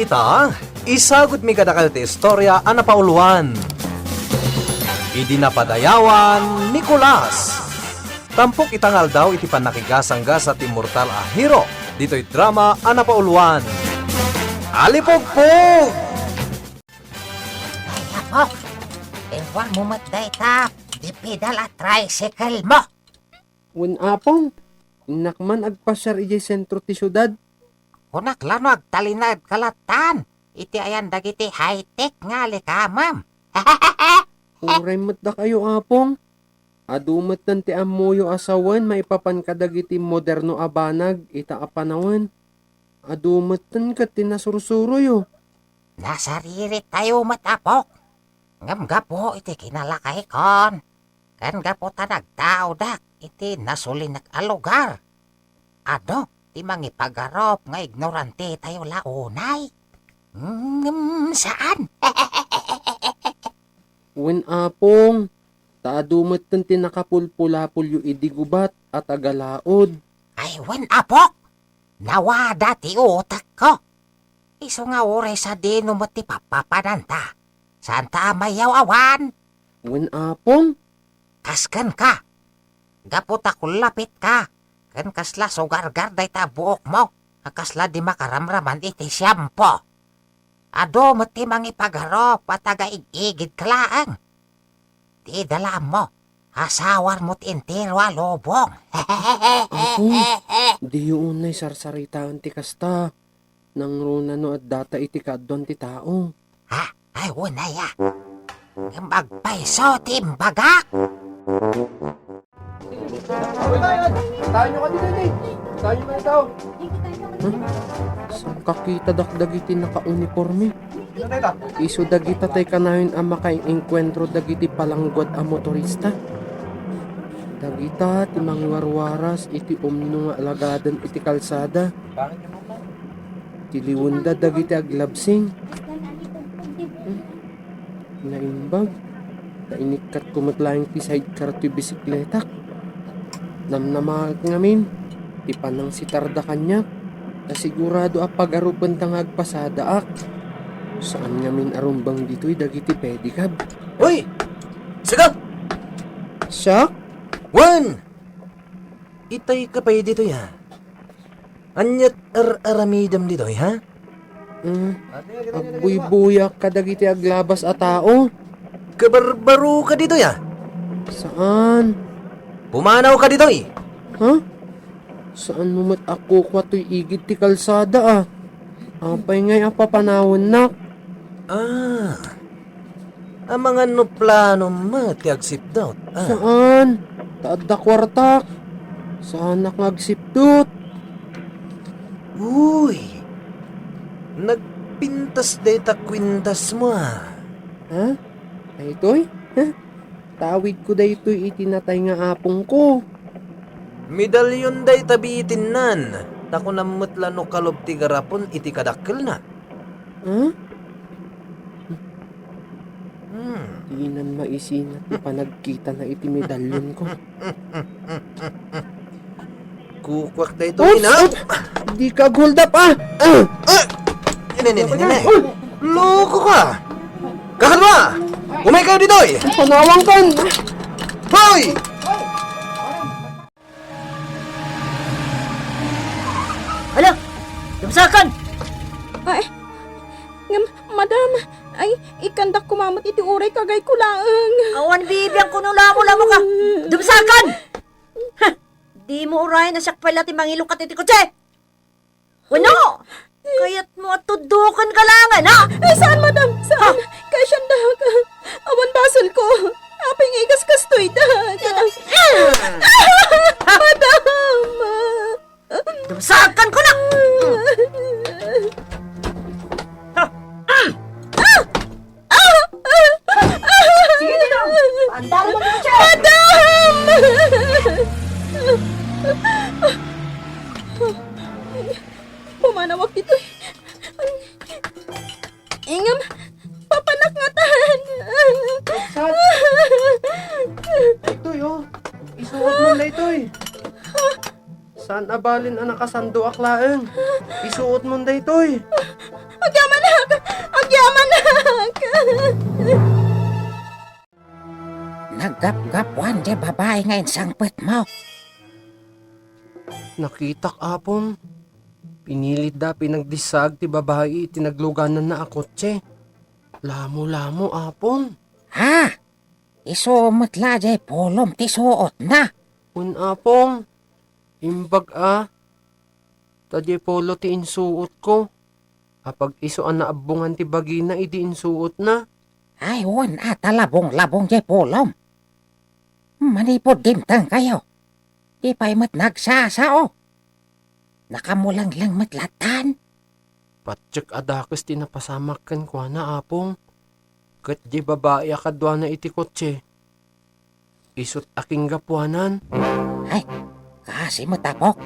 ita, isagot mi kadakal ti istorya a napauluan. Idi napadayawan, Nicolas. Tampok itangal daw iti panakigasanggas at immortal a hero. Dito'y drama a napauluan. Alipogpog! Ay, Apok! Ewan mo matday ta, di pedal at tricycle mo! Wen apong, inakman agpasyar ijay sentro ti syudad. Kunak lano agtalinad kalatan, iti ayan dagiti high-tech nga likamam. Uray matda kayo apong. Adumat nan ti amoyo asawan, maipapan kadagiti moderno abanag, ita apanawan. Adumat nan kat tinasursuro yo. Nasaririt tayo matapok. Ngamgapo iti kinalakay kon. Kan gapo ta nagtao dak, iti nasulinak alugar. Ano, ti mangipagarop nga ignorante tayo launay. Saan? Wen apong, taadumat nan tinakapulpulapul yu idigubat at agalaod. Ay, wan apok! Nawada ti utak ko. Iso nga oray sa dino mo ti papapananta. Saan ta mayaw awan? Wen apong, Kaskan ka. Gapot ako lapit ka. Kan kasla sugargar day ta buok mo. Kasla di makaramraman iti siyampo. Ado mo ti mangipagharop at tagaigigid kalaang. Di dala mo. Asawar mo't entero a lobong. apong, di yun ay sarsaritaan ti kasta. Nang runa no at data iti kadon ti tao. Ha? Ay, wala ya. Magpaiso timbagak. Tayo nyo ka dito, tayo nyo daw. Saan kakita dakdagiti naka-uniforme? Iso dagita tay kanayon ang makaing-enkwentro dagiti palanggwad a motorista. Dagita ti mangiwarwaras iti umno nga alagadan iti kalsada. Tiliwunda dagiti aglabsing. Naimbag. Kainikat kumatlayang ti sidecar ti bisikletak. Namnamahal ngamin. Ti panang sitarda kanya. Kasigurado a pag-arupan tangag pasada ak. Saan ngamin arumbang dito'y dagiti pedicab? Uy! Sigat! Siya? Wan! Itay ka pa dito ya. Anyat aramidam dito ha? Agbuy-buyak kadagiti aglabas a tao. Kabarbaro ka dito ya. Saan? Pumanaw ka dito eh. Ha? Saan mo mat ako kwa to'y igit ti kalsada ah? Apay ngay apapanawon nak. Ah. Ang mga no plano mo ti agsipdot. Ah. Saan? Taadda kwartak. Saan nakagsipdot? Uy. Nagpintas data kwintas mo ah. Ha? Ay ito'y? Ha? Tawid ko da ito'y itinatay nga apong ko. Medalyon day tabiitin nan. Tako na mutlano kalob ti garapon iti kadakkel na. Ha? Hmm. Di nan maisinat na panagkita na iti medalyon ko. Kukwak da ito Oops! ina. Di ka hold up ah! Nene. Loko ka. Kakalma! Umay kayo dito eh. Panawang kan! Hoy! Hala! Lumsakan! Ay, madam, ay, ikandak kumamot iti uray kagay kulaang. Awan bibiyang kunula mo ka! Dumsakan! Ha! Di mo uray na sakpay lati mangilukat iti kutse! Wano! Kaya't mo at tudukan ka langan, ha? Ay, saan, madam? Saan? Kaya siyang dahag. Awan basol ko. Apay nga ikas-kastoy dahag. Madam! Dumsakan ko na! Sige dito! Paandaro mo ng kutse! Pumanawag dito. Ingam, papanakngatan. Ito yo. Isuot mo na ito. Saan abalin ang nakasando aklaeng? Isuot mo day toy. Agyamanak! Agyamanak! Naggap-gapuan di babae ngayon sangpit mo. Nakitak apon. Pinilit da pinagdisag ti babae tinagluganan na akotse. Lamo-lamo apon. Ha? Isumot la di pulom ti suot na. Un apong. Imbag Tadye polo ti insuot ko. Apag iso ang naabungan ti bagina idi insuot na. Ay, wan talabong-labong di pulom. Manipod dimtang kayo. Di pa'y mat nagsasao. Nakamulang lang matlatan. Patsyek adakes tinapasamakan ko na apong. Kat di babae akadwa na iti kotse. Isot aking gapuanan. Ay, kasi mo tapok.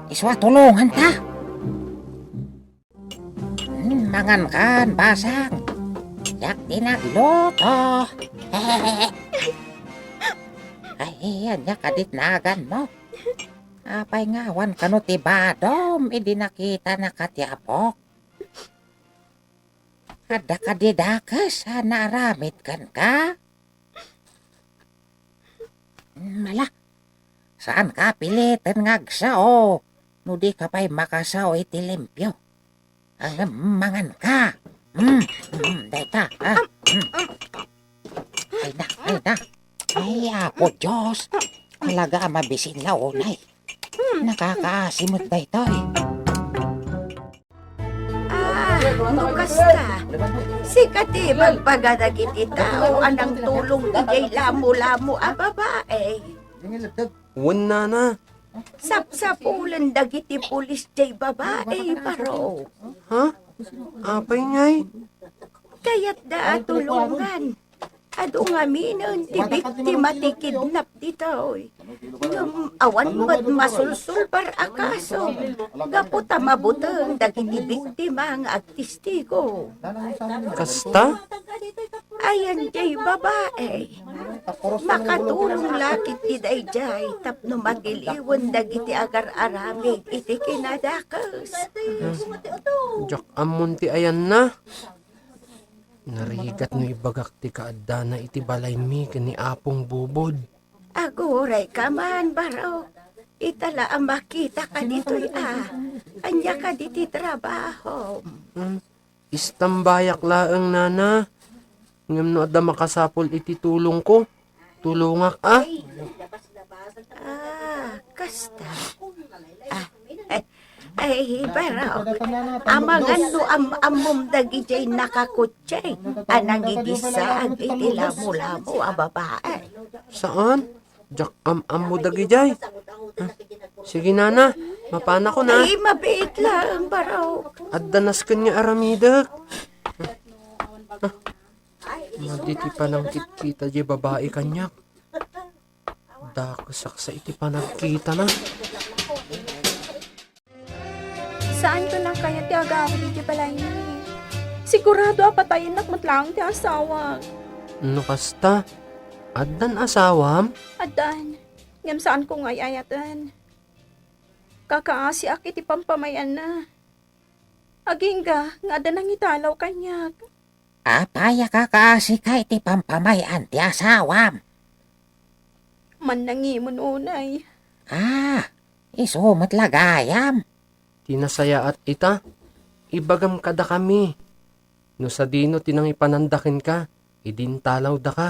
Iswa tulungan ta. Mangan kan, basang. Yak tinagluto. Ay, yan yak kaditnagan mo. Apay ngawan kano ti badom, idi nakita na katyapok. Ada kadidakas, naramit kan ka? Mala, saan ka pilitin ngagsao? Nudi ka pa'y makasao iti limpyo. Ang mangan ka. Deta, ha? Ay na. Ay, apo Diyos. Talaga mabisin launay. Nakakaasimot na ito eh. Kasta. Si kati magpagadagit itao anang tulong di lamo-lamo a babae. Wan na. Sapsapulan dagiti pulis jay babae paro. Ha? Apay ngay? Kaya't da tulungan. Ado nga minon ti biktima ti kidnap dito. Awan ba't masulsul par akaso. Gaputa mabutang dagiti biktima nga agtistigo. Kasta? Ayan jay babae. Makatulong lakit ti dayjay tapno matiliwan dagiti agar-aramid iti kinadakas. Jak amon ti ayan na. Narigat no ibagak ti kaadda na iti balay mi kani apong bubod. Aguray ka man, baro. Itala ang makita ka dito'y Anya ka diti trabaho. Istambayak laeng nana. Ngam no adda makasapol iti tulong ko. Tulungak Kasta. Ay, baro. Amangan no amom dagijay nakakutsay. Anang idisag iti lamo-lamo ang babae. Saan? Jak mo dagijay. Sige nana, mapana ko na. Ay, mabait lang, baro. Addanas kanya aramidak. Maditi pa nang kitkita di babae kanyak. Dakasak sa iti pa nagkita na. Saan ko lang kaya ti agawin di balay ni? Sigurado patayin nakmatlang ti asawa. No kasta? Addan asawam? Adan, ngam saan ko ngay ayatan. Kakaasi ak iti pampamayan na. Agingga, nga adan ang italaw kanyak. Apaya kakaasi ka iti pampamayan ti asawam. Man nangimon unay. Isumat lagayam. Tinasaya at ita, ibagam kada kami. No sa dino tinang ipanandakin ka, idintalaw da ka.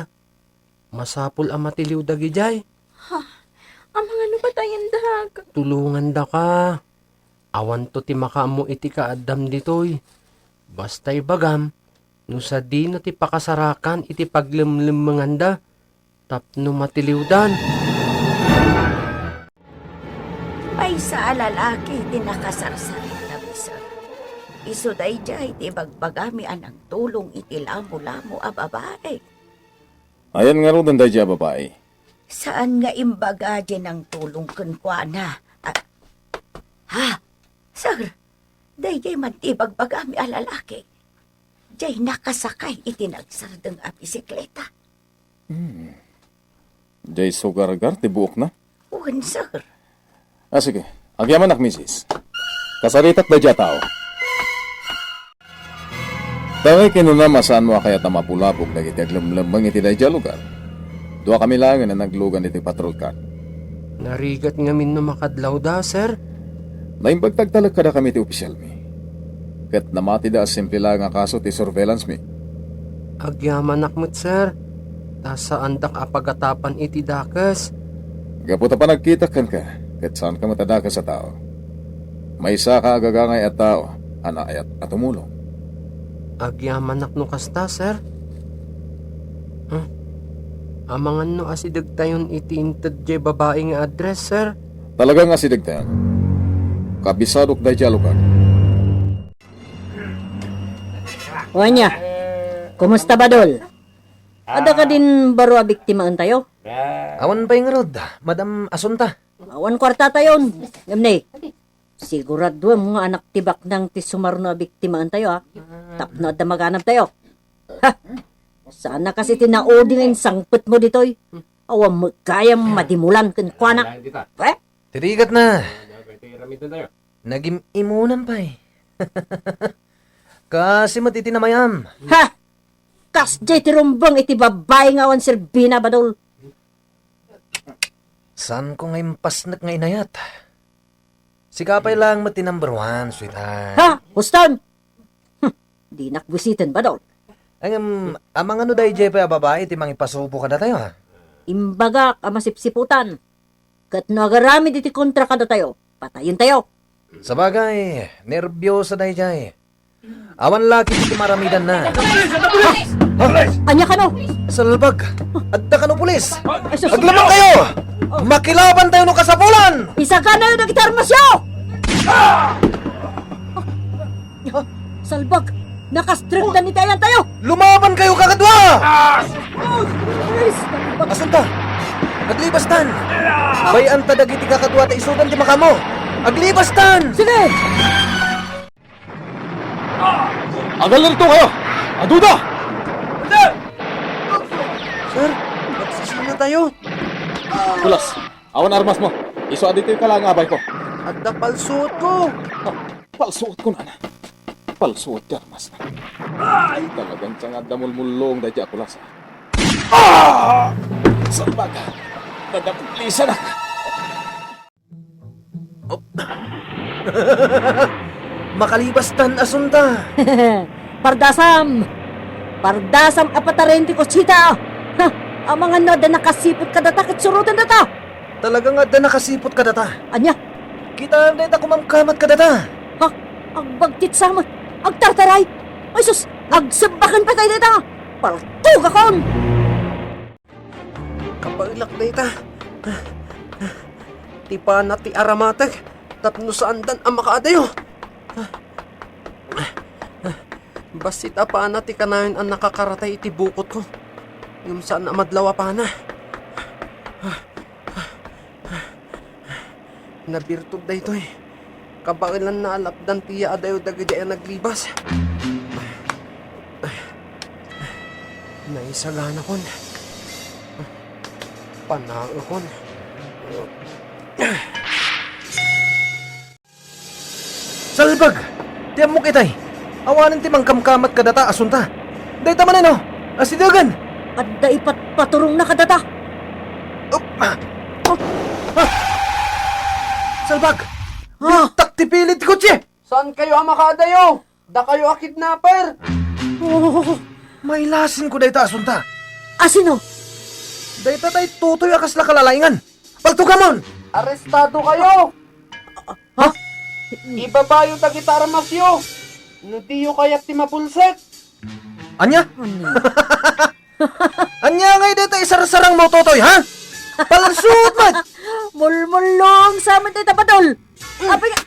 Masapul ang matiliw dagijay. Ang mga nupatayin dag. Tulungan da ka. Awan to ti makamu iti kaadam ditoy. Basta ibagam, no sa dino ti pakasarakan iti paglimlimanganda, tapno matiliw dan. Ay sa alalaki di nakasarsarit na bisa. Iso dayjay ti bagbagami anang tulong iti lamo-lamo a babae. Ayan nga rin danday dya babae. Saan nga imbaga dyan ang tulong kunkwana? Sir, dayjay man ti bagbagami a lalaki. Diyay nakasakay iti nagsardeng a bisikleta. Jay sugar-gar, ti buok na. Uwan, sir. Sige, Agyaman nak misis. Kasaritak da dya tao. Taway kinuna masaan mo kaya tamapulapog na iti aglamlambang iti da dya lugar. Dua kami lang na naglugan iti patrol car. Narigat ngamin no makadlaw da, sir. Naimbagtagtalag kada kami ti opisyal mi. Kat namati da simple lang nga kaso ti surveillance mi. Agyaman nakmat, sir. Tasaan dak apagatapan iti dakas. Gaputa pa nagkita kan ka, kat saan ka matadaka sa tao. May isa ka agagangay at tao, anayat at tumulong. Agyaman nakno kasta, sir. Amangan no asidag tayon iti intad jay babae nga address, sir. Talagang nga sidigtayan. Kabisadok da dya lugar. Wanya, kumusta ba, Dol? Ada ka din baro a biktimaan tayo? Awan pa yung rod, Madam Asunta. Awan kwarta tayon. Gamne, sigurado mga anak tibak ng tisumarno a biktimaan tayo, ha? Tapno at maganap tayo. Ha! Sana kasi tinaudi ngayon sangpet mo ditoy. Awan mo kaya madimulan kan kuana. Tirigat na. Nagim-imunan pa eh. Kasi matitinamayam. Ha! Kas jay tirumbang iti babay nga awan Serbina, Badol. Saan ko ngayon pasnak nga inayat? Sikapay lang mati number 1, sweetheart. Ha! Huston! Di nakbusitin, Badol. Ang amang ano dahi jay pa babae, timang ipasupo ka na tayo ha? Imbaga ka masipsiputan. Kat nagarami diti kontra ka na tayo. Patayin tayo. Sabagay, nervyosa dahi jay. Awan laki dito maramidan na. Anya ka no? Salbag, adda ka no pulis. Aglamang kayo! Makilaban tayo no kasapulan! Isa ka na yung nagitarmasyo! Salbag! Nakastrip na ni tayan tayo! Lumaban kayo kakadwa! Asunta, aglibastan! Bayan ta dagiti kakadwa ta isudan ti makamo! Aglibastan! Sige! Agalarito kayo! Aduda! Sir, magsisina tayo. Tulas, awan armas mo. Iso adito ka lang abay ko. At napalsuot ko. Palsuot ko na. Palsuot ti armas na. Ay, talagang tiyang damulmulong da dya tulas. Salbag! Nadapulisan na! Makalibastan, Asunta! Pardasam! Pardasam apatarenti ko sita! Ha! Ang mga noda nakasipot ka data kat surutan data! Talagang adda nakasipot ka data. Anya! Kita na ita kumamkamat ka data. Ha! Agbagtit sama! Agtartaray! Ay sus! Agsabakan pa tayo data! Paltug akon! Kapagilak na ita. Tipa na ti aramatek. Tapno saan dan ang makaadayo. Basit pa na ti kanayon ang nakakaratay iti bukot ko. Yung saan na madlawa pa na. Nabirtog da ito eh. Kabagilan na alapdan tiya adayo dagay naglibas. Naisagana kon. Panang kon. Salbag! Tiyam mo kitay. Awanin ti mangkamkamat ka data, Asunta. Day tama na no. Asidagan. At daipat paturong na kadata! Salbag! Ha! Taktipilit ti kotse! Saan kayo ang makaadayo? Da kayo a kidnapper! Oh! May lasin ko dayta, Asunta. Asino? Dayta tay tutoy akas la kalalaingan. Pagtugamon! Arestado kayo! Ha? Ibaba yung tagitara masyo! Nudiyo kaya't ti mapulset! Anya? Ano? Anya ngay dayta isarsarang mo tutoy, ha? Palansut mat! Mulmulong sa amin tayo Badol! Apay nga!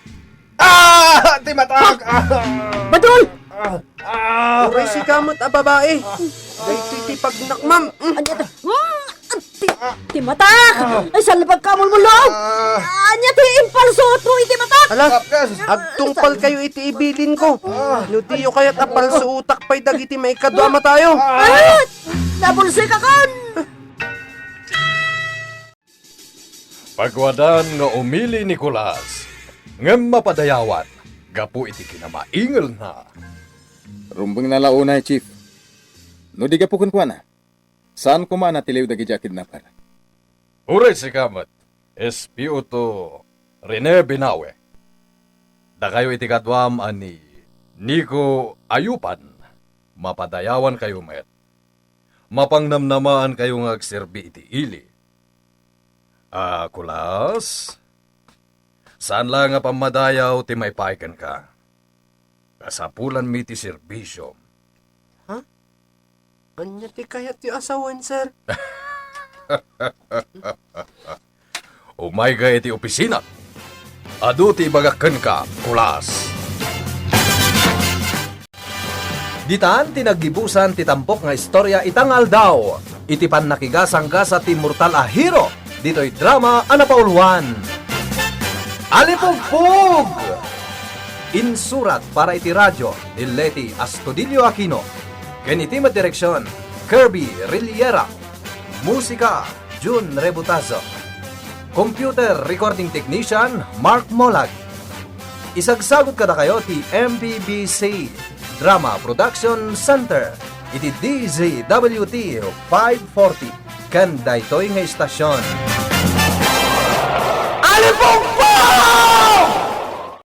Ti matag! Badol! Uray si kamot a babae! Dahito iti pagnakmam! Anya ta? Ti matak! Ay salbag ka mulmulong! Anya ti impalsuot mo iti matak! Ala, agtungpal kayo iti ibilin ko! Nudiyo kaya't apal sa utak pa'y dagiti may kadwama tayo! Ay! Nabulsoy ka kan! Pagwadan nga umili Nicolas, Ngem mapadayawan, gapu iti kinamaingal na. Rumbeng na launay, Chief. No di ka po kun na. Saan ko man natiliw dagi ja kidnapper? Uray si kamat, SPO to Rene Binawe. Da kayo iti kadwam ani Nico Ayupan, mapadayawan kayo met. Mapangnamnamaan kayo nga agserbi iti ili. Kulas, saan lang nga pamadayaw ti may paikan ka? Kasapulan mi ti serbisyo. Anya ti kayat ti asawan, sir? Umay ka iti opisina. Adu ti bagakan ka, kulas. Ditaan tinagibusan ti tampok nga istorya itangal daw. Iti pan nakigasang-gasa ti mortal a hero. Dito'y drama anapauluan. Alipugpug! Insurat para iti radyo ni Leti Astudillo Aquino. Ken iti direksyon Kirby Riliera. Musika June Rebutazo. Computer recording technician Mark Molag. Isagsagot kada kayo ti MBBC Drama Production Center. Iti DZWT 540 ken daytoy nga istasyon. Alipong